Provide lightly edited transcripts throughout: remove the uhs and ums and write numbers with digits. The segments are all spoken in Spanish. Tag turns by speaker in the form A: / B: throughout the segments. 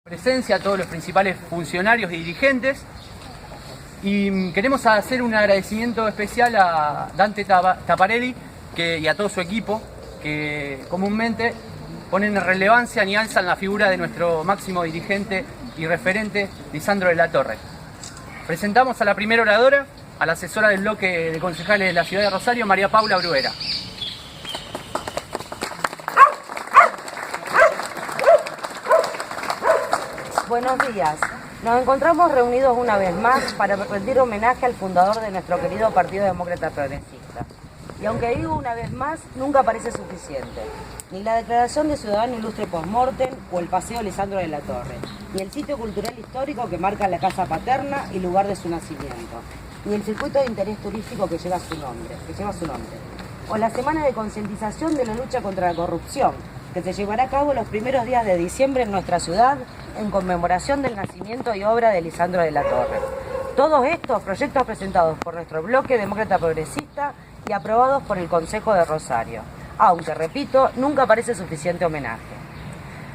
A: Presencia a todos los principales funcionarios y dirigentes, y queremos hacer un agradecimiento especial a Dante Taparelli y a todo su equipo, que comúnmente ponen en relevancia y alzan la figura de nuestro máximo dirigente y referente, Lisandro de la Torre. Presentamos a la primera oradora, a la asesora del bloque de concejales de la ciudad de Rosario, María Paula Bruera.
B: Buenos días. Nos encontramos reunidos una vez más para rendir homenaje al fundador de nuestro querido Partido Demócrata Progresista. Y aunque digo una vez más, nunca parece suficiente. Ni la declaración de ciudadano ilustre post-mortem o el paseo Lisandro de la Torre, ni el sitio cultural histórico que marca la casa paterna y lugar de su nacimiento, ni el circuito de interés turístico que lleva su nombre, o la semana de concientización de la lucha contra la corrupción, que se llevará a cabo los primeros días de diciembre en nuestra ciudad en conmemoración del nacimiento y obra de Lisandro de la Torre. Todos estos proyectos presentados por nuestro bloque demócrata progresista y aprobados por el Consejo de Rosario, aunque, repito, nunca parece suficiente homenaje.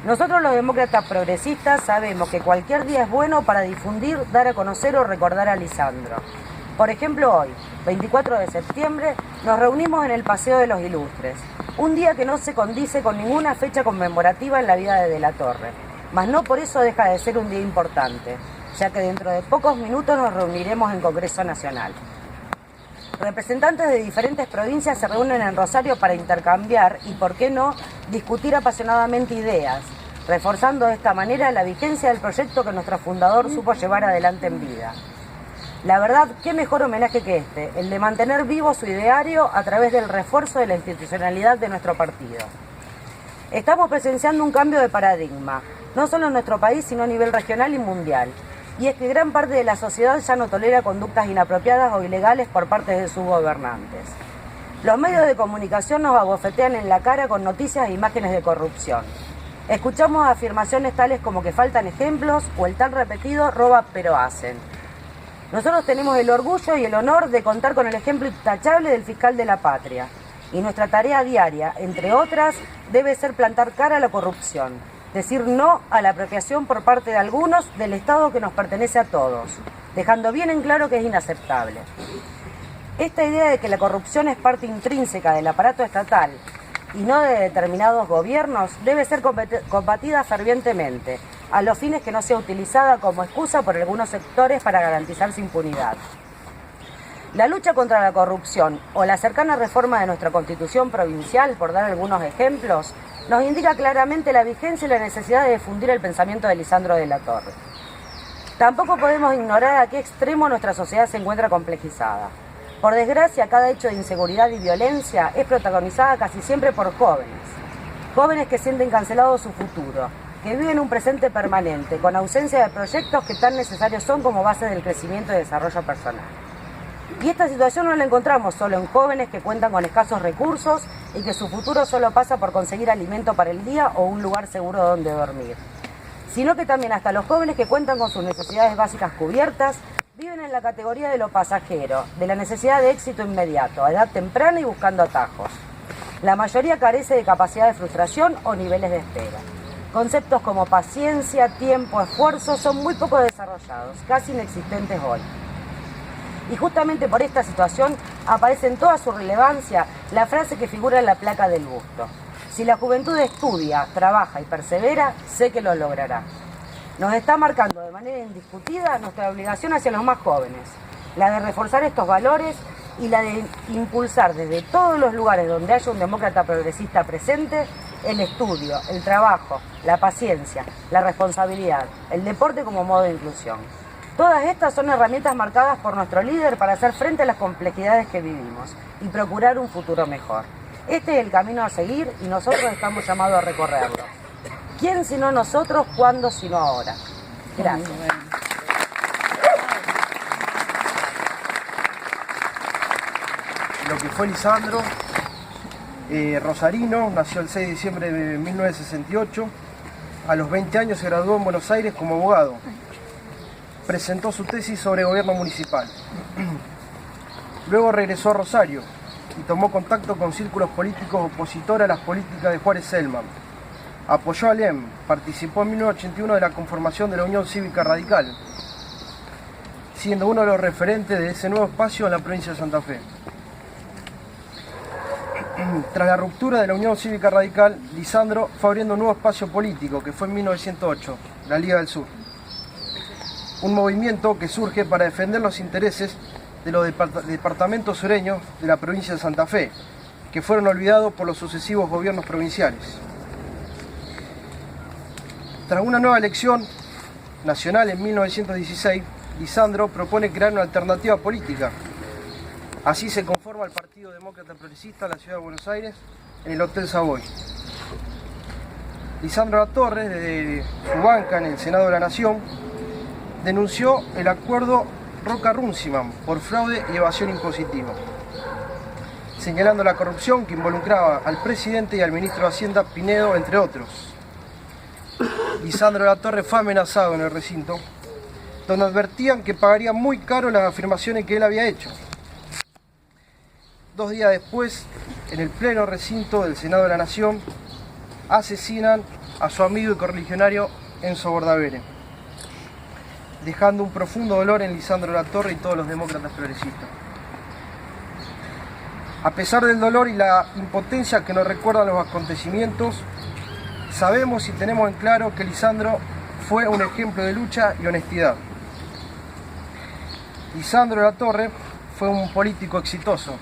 B: Nosotros los demócratas progresistas sabemos que cualquier día es bueno para difundir, dar a conocer o recordar a Lisandro. Por ejemplo, hoy, 24 de septiembre, nos reunimos en el Paseo de los Ilustres, un día que no se condice con ninguna fecha conmemorativa en la vida de la Torre, mas no por eso deja de ser un día importante, ya que dentro de pocos minutos nos reuniremos en Congreso Nacional. Representantes de diferentes provincias se reúnen en Rosario para intercambiar y, por qué no, discutir apasionadamente ideas, reforzando de esta manera la vigencia del proyecto que nuestro fundador supo llevar adelante en vida. La verdad, qué mejor homenaje que este, el de mantener vivo su ideario a través del refuerzo de la institucionalidad de nuestro partido. Estamos presenciando un cambio de paradigma, no solo en nuestro país, sino a nivel regional y mundial. Y es que gran parte de la sociedad ya no tolera conductas inapropiadas o ilegales por parte de sus gobernantes. Los medios de comunicación nos abofetean en la cara con noticias e imágenes de corrupción. Escuchamos afirmaciones tales como que faltan ejemplos o el tan repetido roba pero hacen. Nosotros tenemos el orgullo y el honor de contar con el ejemplo intachable del fiscal de la patria. Y nuestra tarea diaria, entre otras, debe ser plantar cara a la corrupción. Decir no a la apropiación por parte de algunos del Estado que nos pertenece a todos, dejando bien en claro que es inaceptable. Esta idea de que la corrupción es parte intrínseca del aparato estatal y no de determinados gobiernos debe ser combatida fervientemente, a los fines que no sea utilizada como excusa por algunos sectores para garantizar su impunidad. La lucha contra la corrupción o la cercana reforma de nuestra Constitución provincial, por dar algunos ejemplos, nos indica claramente la vigencia y la necesidad de difundir el pensamiento de Lisandro de la Torre. Tampoco podemos ignorar a qué extremo nuestra sociedad se encuentra complejizada. Por desgracia, cada hecho de inseguridad y violencia es protagonizada casi siempre por jóvenes que sienten cancelado su futuro, que viven un presente permanente, con ausencia de proyectos que tan necesarios son como base del crecimiento y desarrollo personal. Y esta situación no la encontramos solo en jóvenes que cuentan con escasos recursos y que su futuro solo pasa por conseguir alimento para el día o un lugar seguro donde dormir, sino que también hasta los jóvenes que cuentan con sus necesidades básicas cubiertas viven en la categoría de lo pasajero, de la necesidad de éxito inmediato, a edad temprana y buscando atajos. La mayoría carece de capacidad de frustración o niveles de espera. Conceptos como paciencia, tiempo, esfuerzo son muy poco desarrollados, casi inexistentes hoy. Y justamente por esta situación aparece en toda su relevancia la frase que figura en la placa del busto: si la juventud estudia, trabaja y persevera, sé que lo logrará. Nos está marcando de manera indiscutida nuestra obligación hacia los más jóvenes, la de reforzar estos valores y la de impulsar desde todos los lugares donde haya un demócrata progresista presente el estudio, el trabajo, la paciencia, la responsabilidad, el deporte como modo de inclusión. Todas estas son herramientas marcadas por nuestro líder para hacer frente a las complejidades que vivimos y procurar un futuro mejor. Este es el camino a seguir y nosotros estamos llamados a recorrerlo. ¿Quién sino nosotros? ¿Cuándo sino ahora? Gracias.
C: Lo que fue Lisandro, rosarino, nació el 6 de diciembre de 1968. A los 20 años se graduó en Buenos Aires como abogado. Presentó su tesis sobre gobierno municipal. Luego regresó a Rosario y tomó contacto con círculos políticos opositores a las políticas de Juárez Selman. Apoyó a Alem, participó en 1981 de la conformación de la Unión Cívica Radical, siendo uno de los referentes de ese nuevo espacio en la provincia de Santa Fe. Tras la ruptura de la Unión Cívica Radical, Lisandro fue abriendo un nuevo espacio político, que fue en 1908, la Liga del Sur. Un movimiento que surge para defender los intereses de los departamentos sureños de la provincia de Santa Fe, que fueron olvidados por los sucesivos gobiernos provinciales. Tras una nueva elección nacional en 1916, Lisandro propone crear una alternativa política. Así se conforma el Partido Demócrata Progresista en la ciudad de Buenos Aires, en el Hotel Savoy. Lisandro Latorre, desde su banca en el Senado de la Nación, denunció el acuerdo Roca-Runciman por fraude y evasión impositiva, señalando la corrupción que involucraba al presidente y al ministro de Hacienda Pinedo, entre otros. Lisandro Latorre fue amenazado en el recinto, donde advertían que pagaría muy caro las afirmaciones que él había hecho. 2 días después, en el pleno recinto del Senado de la Nación, asesinan a su amigo y correligionario Enzo Bordavere, dejando un profundo dolor en Lisandro Latorre y todos los demócratas progresistas. A pesar del dolor y la impotencia que nos recuerdan los acontecimientos, sabemos y tenemos en claro que Lisandro fue un ejemplo de lucha y honestidad. Lisandro Latorre fue un político exitoso,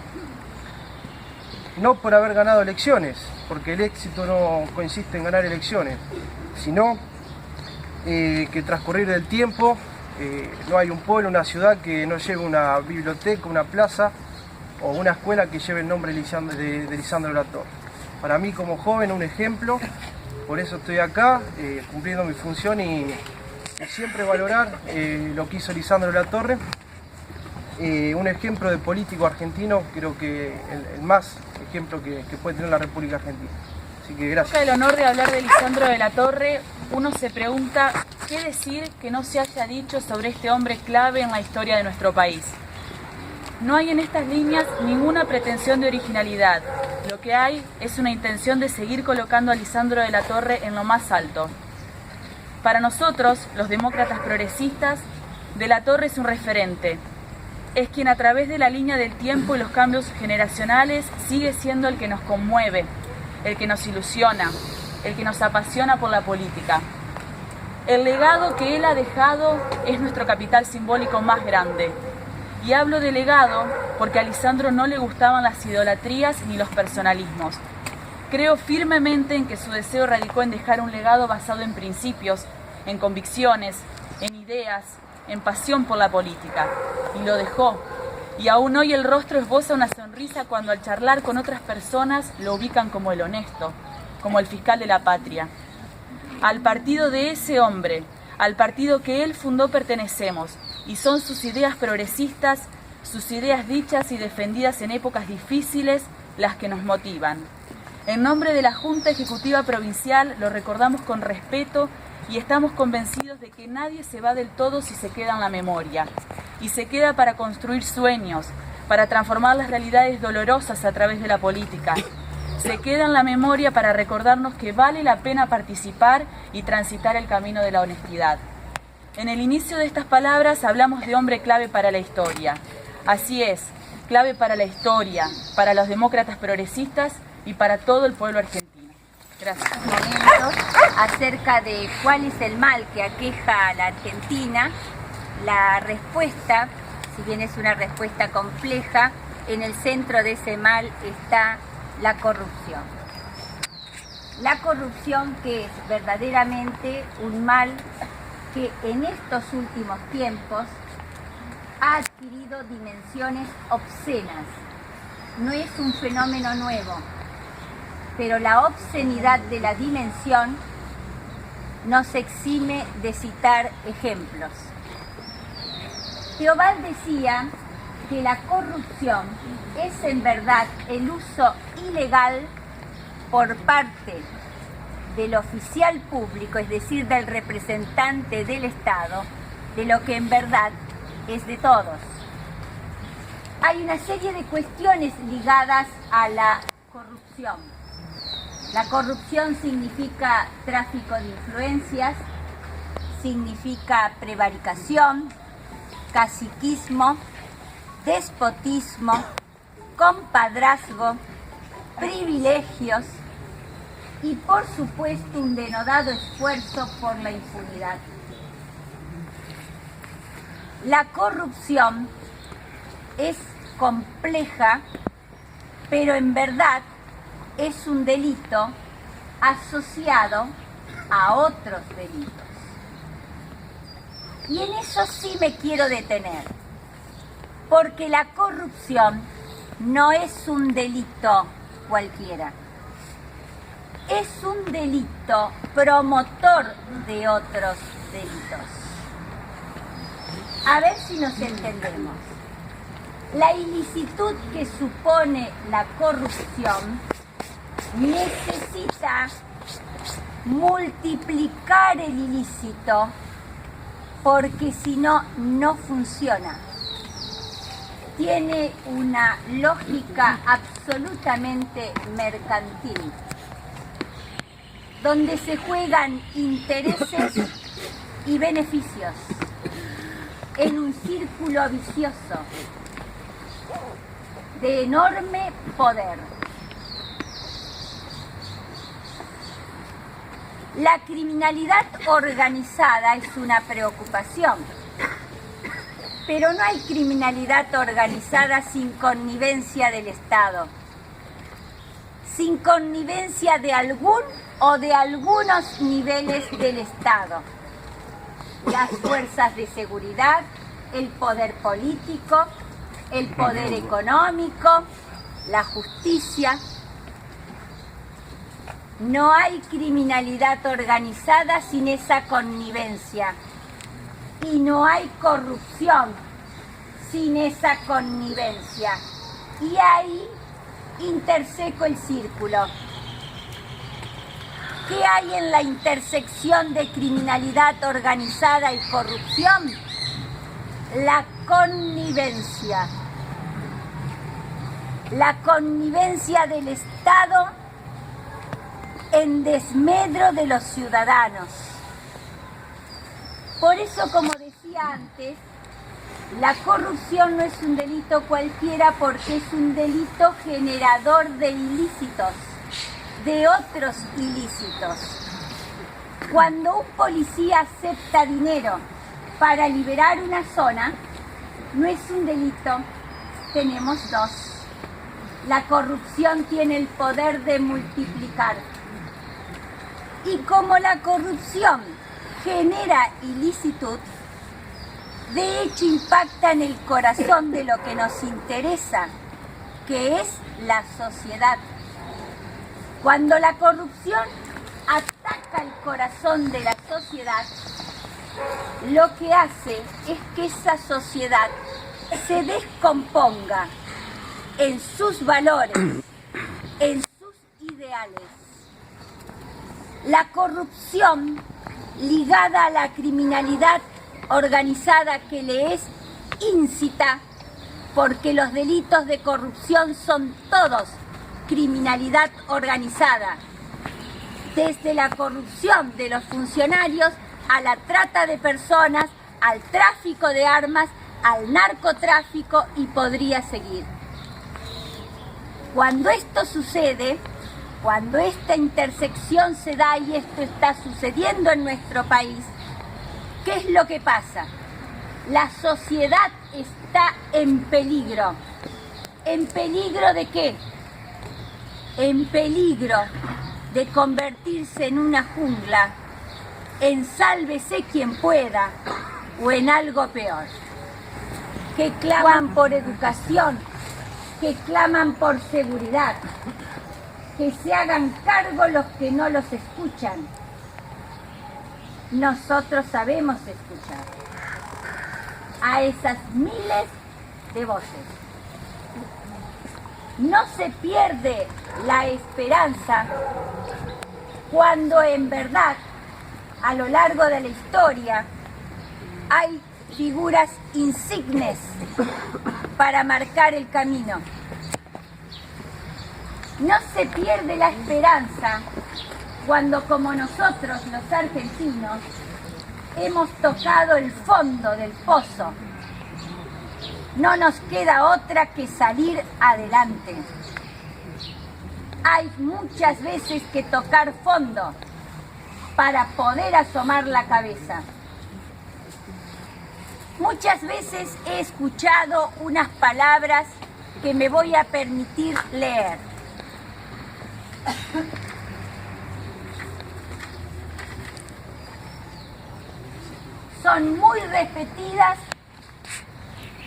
C: no por haber ganado elecciones, porque el éxito no consiste en ganar elecciones, sino que transcurrir del tiempo, no hay un pueblo, una ciudad que no lleve una biblioteca, una plaza o una escuela que lleve el nombre de Lisandro Latorre. Para mí como joven un ejemplo, por eso estoy acá, cumpliendo mi función y siempre valorar lo que hizo Lisandro Latorre. Un ejemplo de político argentino, creo que el más ejemplo que puede tener la República Argentina. Así que gracias.
D: Con el honor de hablar de Lisandro de la Torre, uno se pregunta qué decir que no se haya dicho sobre este hombre clave en la historia de nuestro país. No hay en estas líneas ninguna pretensión de originalidad. Lo que hay es una intención de seguir colocando a Lisandro de la Torre en lo más alto. Para nosotros, los demócratas progresistas, de la Torre es un referente. Es quien a través de la línea del tiempo y los cambios generacionales sigue siendo el que nos conmueve, el que nos ilusiona, el que nos apasiona por la política. El legado que él ha dejado es nuestro capital simbólico más grande. Y hablo de legado porque a Lisandro no le gustaban las idolatrías ni los personalismos. Creo firmemente en que su deseo radicó en dejar un legado basado en principios, en convicciones, en ideas, en pasión por la política. Y lo dejó. Y aún hoy el rostro esboza una sonrisa cuando al charlar con otras personas lo ubican como el honesto, como el fiscal de la patria. Al partido de ese hombre, al partido que él fundó pertenecemos, y son sus ideas progresistas, sus ideas dichas y defendidas en épocas difíciles, las que nos motivan. En nombre de la Junta Ejecutiva Provincial lo recordamos con respeto y estamos convencidos de que nadie se va del todo si se queda en la memoria. Y se queda para construir sueños, para transformar las realidades dolorosas a través de la política. Se queda en la memoria para recordarnos que vale la pena participar y transitar el camino de la honestidad. En el inicio de estas palabras hablamos de hombre clave para la historia. Así es, clave para la historia, para los demócratas progresistas y para todo el pueblo argentino. Gracias.
E: Momentos acerca de cuál es el mal que aqueja a la Argentina. La respuesta, si bien es una respuesta compleja, en el centro de ese mal está la corrupción. La corrupción que es verdaderamente un mal que en estos últimos tiempos ha adquirido dimensiones obscenas. No es un fenómeno nuevo, pero la obscenidad de la dimensión nos exime de citar ejemplos. Teobald decía que la corrupción es en verdad el uso ilegal por parte del oficial público, es decir, del representante del Estado, de lo que en verdad es de todos. Hay una serie de cuestiones ligadas a la corrupción. La corrupción significa tráfico de influencias, significa prevaricación, caciquismo, despotismo, compadrazgo, privilegios y por supuesto un denodado esfuerzo por la impunidad. La corrupción es compleja, pero en verdad es un delito asociado a otros delitos. Y en eso sí me quiero detener, porque la corrupción no es un delito cualquiera. Es un delito promotor de otros delitos. A ver si nos entendemos. La ilicitud que supone la corrupción necesita multiplicar el ilícito, porque si no, no funciona. Tiene una lógica absolutamente mercantil, donde se juegan intereses y beneficios en un círculo vicioso de enorme poder. La criminalidad organizada es una preocupación, pero no hay criminalidad organizada sin connivencia del Estado, sin connivencia de algún o de algunos niveles del Estado. Las fuerzas de seguridad, el poder político, el poder económico, la justicia. No hay criminalidad organizada sin esa connivencia. Y no hay corrupción sin esa connivencia. Y ahí interseco el círculo. ¿Qué hay en la intersección de criminalidad organizada y corrupción? La connivencia. La connivencia del Estado en desmedro de los ciudadanos. Por eso, como decía antes, la corrupción no es un delito cualquiera, porque es un delito generador de ilícitos, de otros ilícitos. Cuando un policía acepta dinero para liberar una zona, no es un delito, tenemos dos. La corrupción tiene el poder de multiplicar. Y como la corrupción genera ilicitud, de hecho impacta en el corazón de lo que nos interesa, que es la sociedad. Cuando la corrupción ataca el corazón de la sociedad, lo que hace es que esa sociedad se descomponga en sus valores, en sus ideales. La corrupción ligada a la criminalidad organizada que le es íncita, porque los delitos de corrupción son todos criminalidad organizada, desde la corrupción de los funcionarios a la trata de personas, al tráfico de armas, al narcotráfico, y podría seguir. Cuando esto sucede, cuando esta intersección se da, y esto está sucediendo en nuestro país, ¿qué es lo que pasa? La sociedad está en peligro. ¿En peligro de qué? En peligro de convertirse en una jungla, en sálvese quien pueda, o en algo peor. Que claman por educación, que claman por seguridad, que se hagan cargo los que no los escuchan. Nosotros sabemos escuchar a esas miles de voces. No se pierde la esperanza cuando en verdad, a lo largo de la historia, hay figuras insignes para marcar el camino. No se pierde la esperanza cuando, como nosotros los argentinos, hemos tocado el fondo del pozo. No nos queda otra que salir adelante. Hay muchas veces que tocar fondo para poder asomar la cabeza. Muchas veces he escuchado unas palabras que me voy a permitir leer. Son muy repetidas,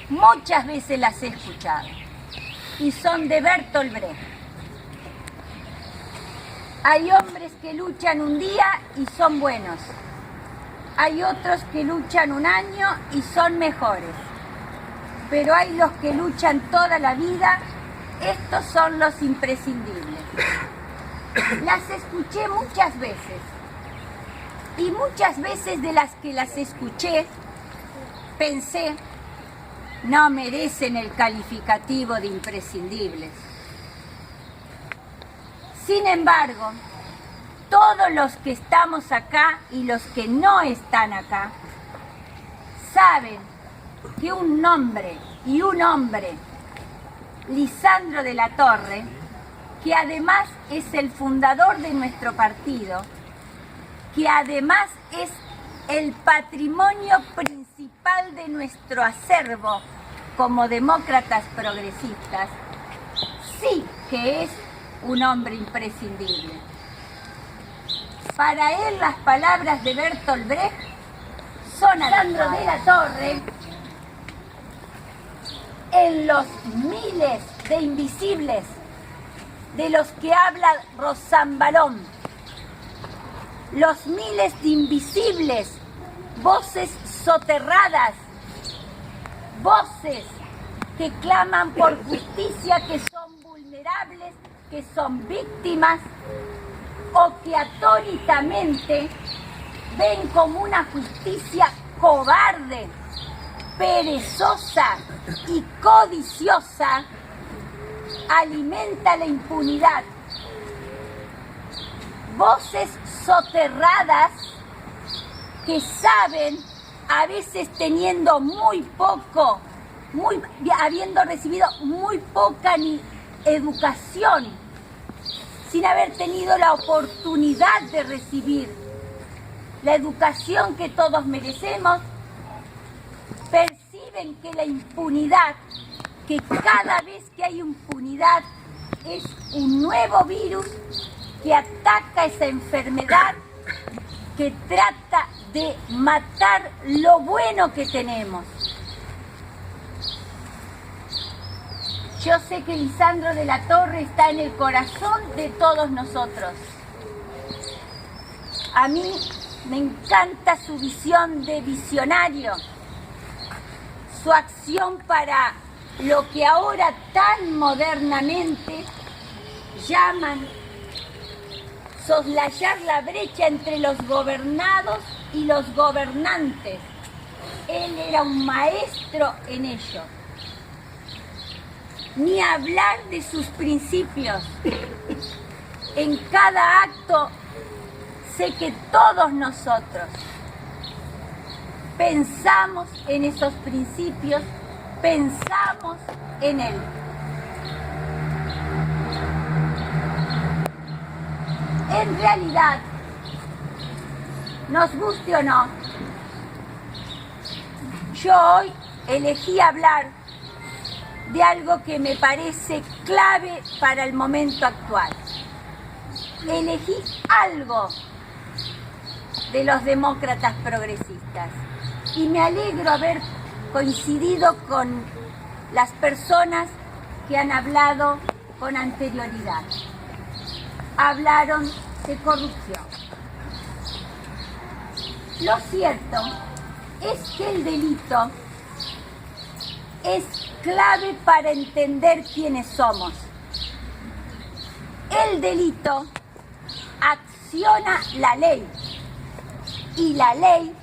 E: muchas veces las he escuchado, y son de Bertolt Brecht. Hay hombres que luchan un día y son buenos. Hay otros que luchan un año y son mejores. Pero hay los que luchan toda la vida. Estos son los imprescindibles. Las escuché muchas veces. Y muchas veces de las que las escuché, pensé, no merecen el calificativo de imprescindibles. Sin embargo, todos los que estamos acá y los que no están acá, saben que un nombre y un hombre, Lisandro de la Torre, que además es el fundador de nuestro partido, que además es el patrimonio principal de nuestro acervo como demócratas progresistas, sí que es un hombre imprescindible. Para él las palabras de Bertolt Brecht son Lisandro de la Torre, en los miles de invisibles de los que habla Rosambalón, los miles de invisibles, voces soterradas, voces que claman por justicia, que son vulnerables, que son víctimas o que atónitamente ven como una justicia cobarde, perezosa y codiciosa, alimenta la impunidad. Voces soterradas que saben, a veces teniendo muy poco, habiendo recibido muy poca ni educación, sin haber tenido la oportunidad de recibir la educación que todos merecemos, perciben que la impunidad, que cada vez que hay impunidad es un nuevo virus que ataca esa enfermedad, que trata de matar lo bueno que tenemos. Yo sé que Lisandro de la Torre está en el corazón de todos nosotros. A mí me encanta su visión de visionario, su acción para lo que ahora tan modernamente llaman soslayar la brecha entre los gobernados y los gobernantes. Él era un maestro en ello. Ni hablar de sus principios. En cada acto sé que todos nosotros pensamos en esos principios, pensamos en él. En realidad, nos guste o no, yo hoy elegí hablar de algo que me parece clave para el momento actual. Elegí algo de los demócratas progresistas y me alegro haber coincidido con las personas que han hablado con anterioridad. Hablaron de corrupción. Lo cierto es que el delito es clave para entender quiénes somos. El delito acciona la ley y la ley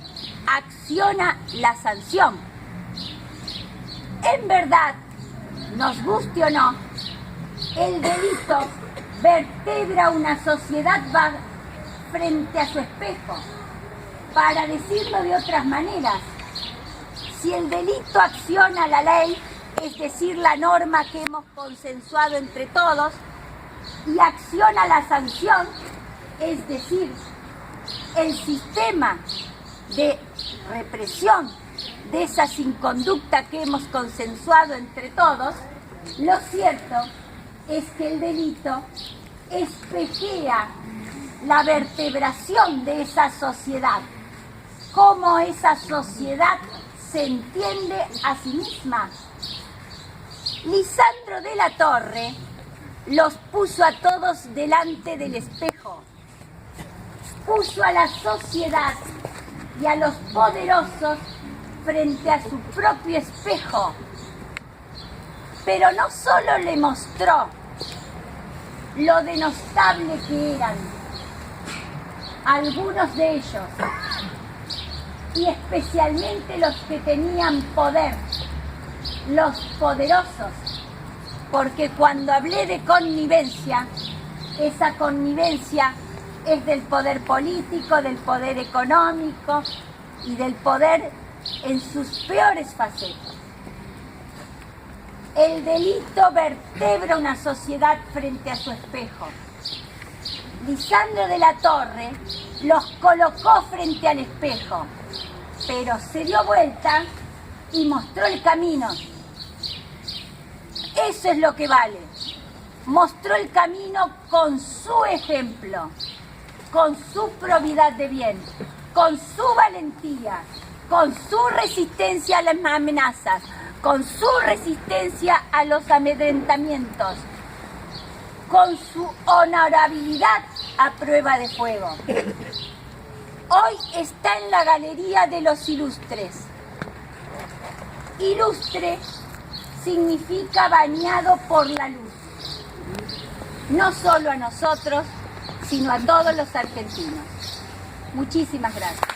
E: acciona la sanción. En verdad, nos guste o no, el delito vertebra una sociedad frente a su espejo. Para decirlo de otras maneras, si el delito acciona la ley, es decir, la norma que hemos consensuado entre todos, y acciona la sanción, es decir, el sistema de represión de esas inconductas que hemos consensuado entre todos, lo cierto es que el delito espejea la vertebración de esa sociedad, cómo esa sociedad se entiende a sí misma. Lisandro de la Torre los puso a todos delante del espejo, puso a la sociedad y a los poderosos frente a su propio espejo, pero no solo le mostró lo denostable que eran algunos de ellos, y especialmente los que tenían poder, los poderosos, porque cuando hablé de connivencia, esa connivencia es del poder político, del poder económico y del poder en sus peores facetas. El delito vertebra una sociedad frente a su espejo. Lisandro de la Torre los colocó frente al espejo, pero se dio vuelta y mostró el camino. Eso es lo que vale. Mostró el camino con su ejemplo, con su probidad de bien, con su valentía, con su resistencia a las amenazas, con su resistencia a los amedrentamientos, con su honorabilidad a prueba de fuego. Hoy está en la galería de los ilustres. Ilustre significa bañado por la luz. No solo a nosotros, sino a todos los argentinos. Muchísimas gracias.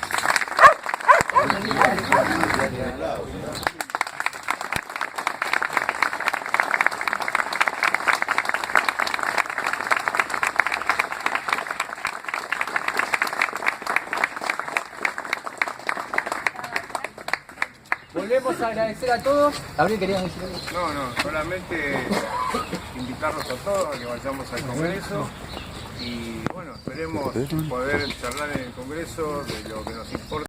A: Volvemos a agradecer a todos. Gabriel, ¿querías decir algo?
F: No, solamente invitarlos a todos a que vayamos al Congreso y bueno, esperemos poder charlar en el Congreso de lo que nos importa.